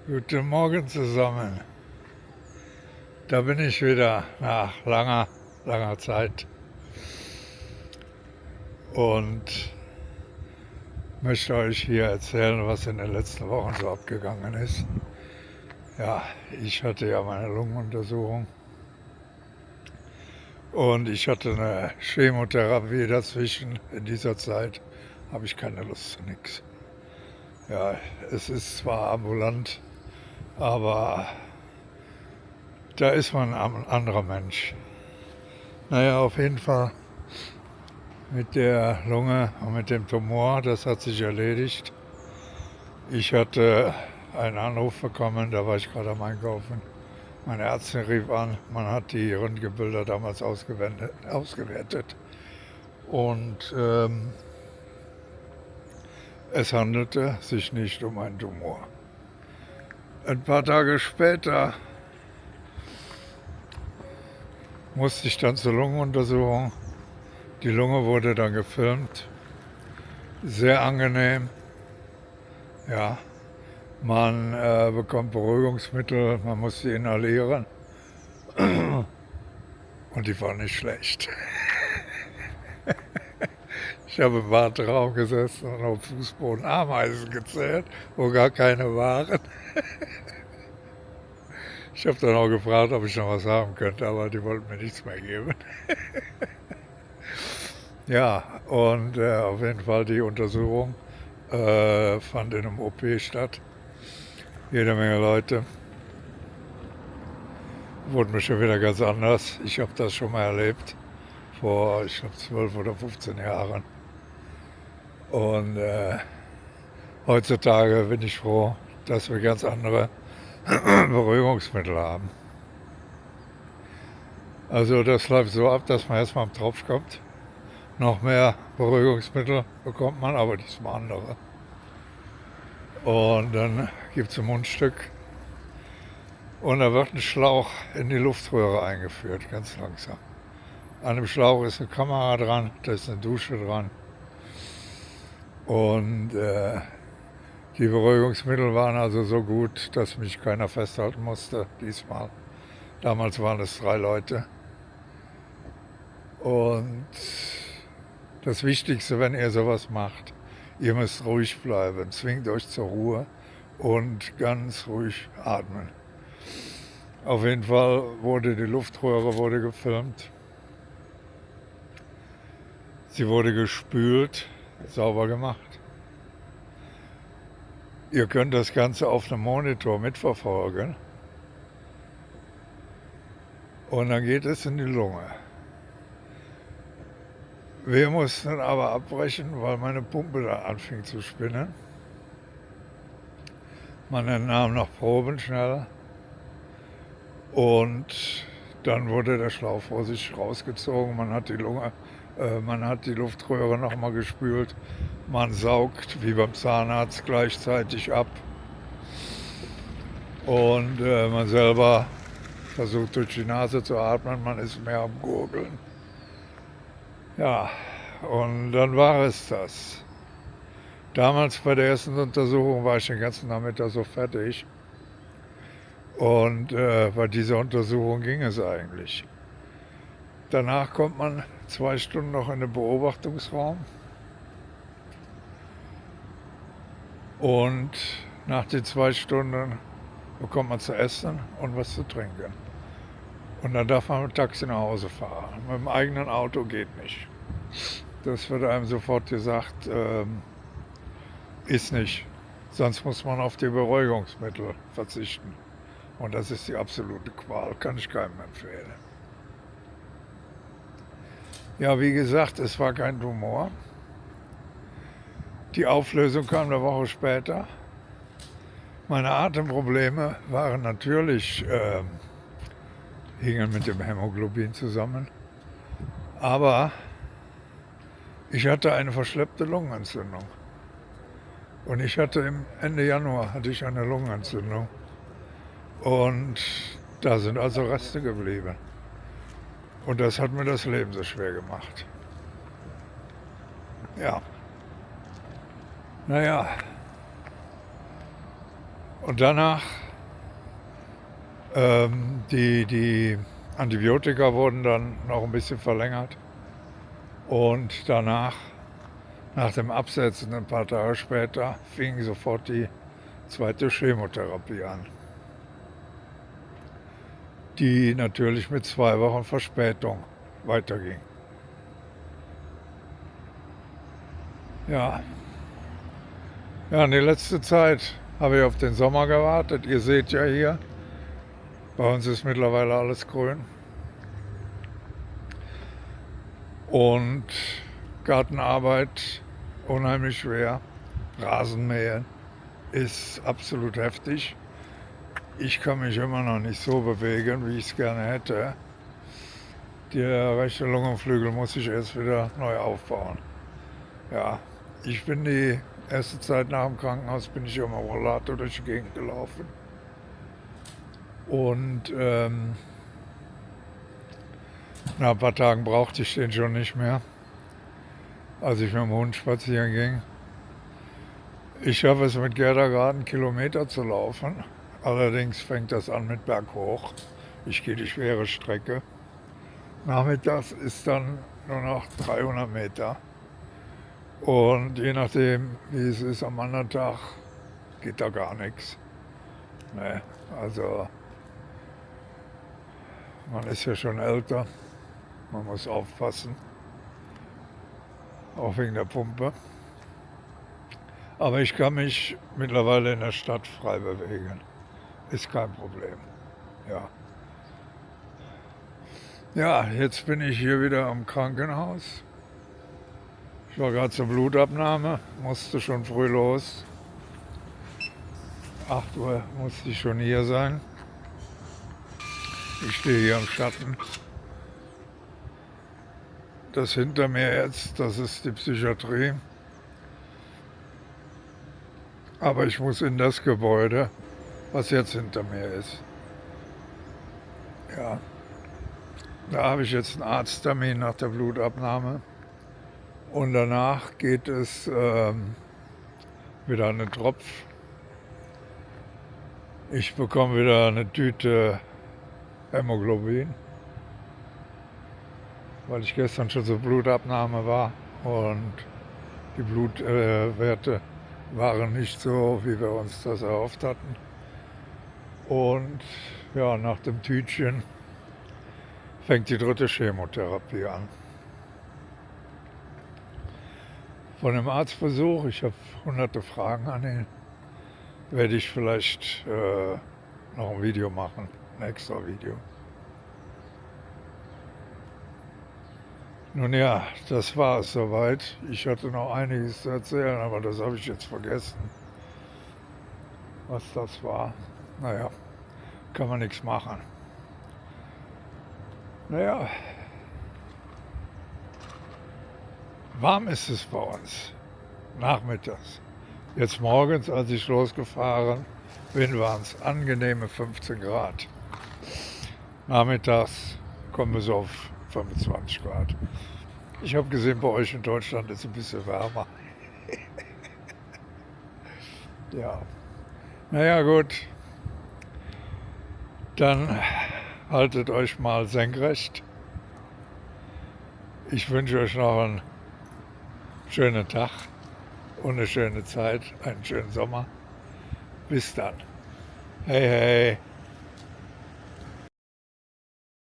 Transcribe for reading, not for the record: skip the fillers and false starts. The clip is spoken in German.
Guten Morgen zusammen. Da bin ich wieder nach langer, langer Zeit und möchte euch hier erzählen, was in den letzten Wochen so abgegangen ist. Ja, ich hatte ja meine Lungenuntersuchung und ich hatte eine Chemotherapie dazwischen. In dieser Zeit habe ich keine Lust zu nichts. Ja, es ist zwar ambulant, aber da ist man ein anderer Mensch. Naja, auf jeden Fall mit der Lunge und mit dem Tumor, das hat sich erledigt. Ich hatte einen Anruf bekommen, da war ich gerade am Einkaufen. Meine Ärztin rief an, man hat die Röntgenbilder damals ausgewertet und es handelte sich nicht um einen Tumor. Ein paar Tage später musste ich dann zur Lungenuntersuchung. Die Lunge wurde dann gefilmt. Sehr angenehm. Ja, man bekommt Beruhigungsmittel, man muss sie inhalieren. Und die war nicht schlecht. Ich habe im Warteraum gesessen und auf dem Fußboden Ameisen gezählt, wo gar keine waren. Ich habe dann auch gefragt, ob ich noch was haben könnte, aber die wollten mir nichts mehr geben. Ja, und auf jeden Fall die Untersuchung fand in einem OP statt. Jede Menge Leute. Wurde mir schon wieder ganz anders. Ich habe das schon mal erlebt, vor, ich glaube, 12 oder 15 Jahren. Und heutzutage bin ich froh, dass wir ganz andere Beruhigungsmittel haben. Also das läuft so ab, dass man erstmal am Tropf kommt. Noch mehr Beruhigungsmittel bekommt man, aber diesmal andere. Und dann gibt es ein Mundstück und da wird ein Schlauch in die Luftröhre eingeführt, ganz langsam. An dem Schlauch ist eine Kamera dran, da ist eine Dusche dran. Und die Beruhigungsmittel waren also so gut, dass mich keiner festhalten musste diesmal. Damals waren es 3 Leute. Und das Wichtigste, wenn ihr sowas macht, ihr müsst ruhig bleiben, zwingt euch zur Ruhe und ganz ruhig atmen. Auf jeden Fall wurde die Luftröhre gefilmt. Sie wurde gespült, sauber gemacht. Ihr könnt das Ganze auf einem Monitor mitverfolgen. Und dann geht es in die Lunge. Wir mussten aber abbrechen, weil meine Pumpe dann anfing zu spinnen. Man entnahm noch Proben schnell. Und dann wurde der Schlauch vorsichtig rausgezogen. Man hat die Luftröhre nochmal gespült. Man saugt wie beim Zahnarzt gleichzeitig ab. Und man selber versucht durch die Nase zu atmen. Man ist mehr am Gurgeln. Ja, und dann war es das. Damals bei der ersten Untersuchung war ich den ganzen Nachmittag so fertig. Und bei dieser Untersuchung ging es eigentlich. Danach kommt man 2 Stunden noch in den Beobachtungsraum. Und nach den 2 Stunden bekommt man zu essen und was zu trinken. Und dann darf man mit Taxi nach Hause fahren. Mit dem eigenen Auto geht nicht. Das wird einem sofort gesagt, ist nicht. Sonst muss man auf die Beruhigungsmittel verzichten. Und das ist die absolute Qual, kann ich keinem empfehlen. Ja, wie gesagt, es war kein Tumor. Die Auflösung kam eine Woche später. Meine Atemprobleme waren natürlich, hingen mit dem Hämoglobin zusammen. Aber ich hatte eine verschleppte Lungenentzündung. Und ich hatte Ende Januar eine Lungenentzündung. Und da sind also Reste geblieben. Und das hat mir das Leben so schwer gemacht. Ja. Naja. Und danach, die Antibiotika wurden dann noch ein bisschen verlängert. Und danach, nach dem Absetzen, ein paar Tage später, fing sofort die zweite Chemotherapie an, die natürlich mit 2 Wochen Verspätung weiterging. Ja, in die letzte Zeit habe ich auf den Sommer gewartet. Ihr seht ja hier, bei uns ist mittlerweile alles grün. Und Gartenarbeit unheimlich schwer. Rasenmähen ist absolut heftig. Ich kann mich immer noch nicht so bewegen, wie ich es gerne hätte. Der rechte Lungenflügel muss ich erst wieder neu aufbauen. Ja, ich bin die erste Zeit nach dem Krankenhaus bin ich am Rollator durch die Gegend gelaufen. Und nach ein paar Tagen brauchte ich den schon nicht mehr, als ich mit dem Hund spazieren ging. Ich schaffe es mit Gerda gerade 1 Kilometer zu laufen. Allerdings fängt das an mit berghoch. Ich gehe die schwere Strecke. Nachmittags ist dann nur noch 300 Meter. Und je nachdem, wie es ist am anderen Tag, geht da gar nichts. Nee, also man ist ja schon älter. Man muss aufpassen. Auch wegen der Pumpe. Aber ich kann mich mittlerweile in der Stadt frei bewegen. Ist kein Problem. Ja. Ja, jetzt bin ich hier wieder am Krankenhaus. Ich war gerade zur Blutabnahme, musste schon früh los. 8 Uhr musste ich schon hier sein. Ich stehe hier im Schatten. Das hinter mir jetzt, das ist die Psychiatrie. Aber ich muss in das Gebäude, was jetzt hinter mir ist. Ja, da habe ich jetzt einen Arzttermin nach der Blutabnahme. Und danach geht es wieder an den Tropf. Ich bekomme wieder eine Tüte Hämoglobin, weil ich gestern schon zur Blutabnahme war und die Blutwerte waren nicht so, wie wir uns das erhofft hatten. Und ja, nach dem Tütchen fängt die 3. Chemotherapie an. Von dem Arztbesuch, ich habe hunderte Fragen an ihn, werde ich vielleicht noch ein Video machen, ein extra Video. Nun ja, das war es soweit. Ich hatte noch einiges zu erzählen, aber das habe ich jetzt vergessen, was das war. Naja, kann man nichts machen. Naja, warm ist es bei uns, nachmittags. Jetzt morgens, als ich losgefahren bin, waren es angenehme 15 Grad. Nachmittags kommen wir so auf 25 Grad. Ich habe gesehen, bei euch in Deutschland ist es ein bisschen wärmer. Ja, naja gut, dann haltet euch mal senkrecht. Ich wünsche euch noch einen schönen Tag und eine schöne Zeit, einen schönen Sommer. Bis dann. Hey, hey.